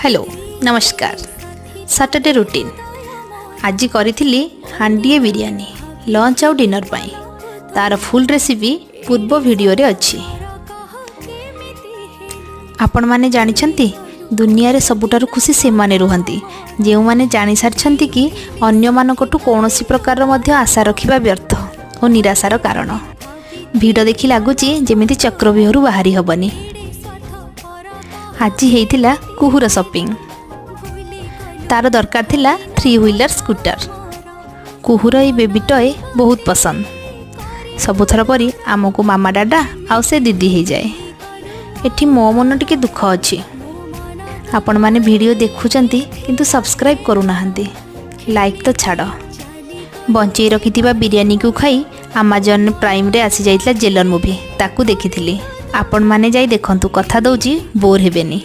Hello नमस्कार Saturday routine आज करी हांडीए बिरयानी लंच आउ डिनर पाई तार फुल रेसिपी पूर्व वीडियो रे अच्छी। आपण माने जानिछंती दुनिया रे सबुठारु खुशी से माने रुहंती जेउ माने जानि सारछंती कि अन्य मानकटु कोनोसी प्रकार मध्य आशा रखिबा व्यर्थ और निराशार कारण। भिड देखि लागुची जेमिति चक्रव्यूहरु बाहरी हबनी। आज हेइतिला कुहुर शॉपिंग तार दरकार थिला 3 व्हीलर स्कूटर। कुहुर ए बेबी टॉय बहुत पसंद सबुथर परी आमको मामा डाडा आउ से दीदी हो जाए। एठी मो मन टिके दुख अच्छी आपण माने वीडियो देखुचंती किंतु सब्सक्राइब करू नाहंती लाइक तो छाड़। बंचई रखिथिबा बिरयानी को खाई अमेजन प्राइम रे आसी जाइतला जेलर मूवी ताकू देखिथिली। आपण माने जाई देखंतु कथा दउची बोर हेबेनी।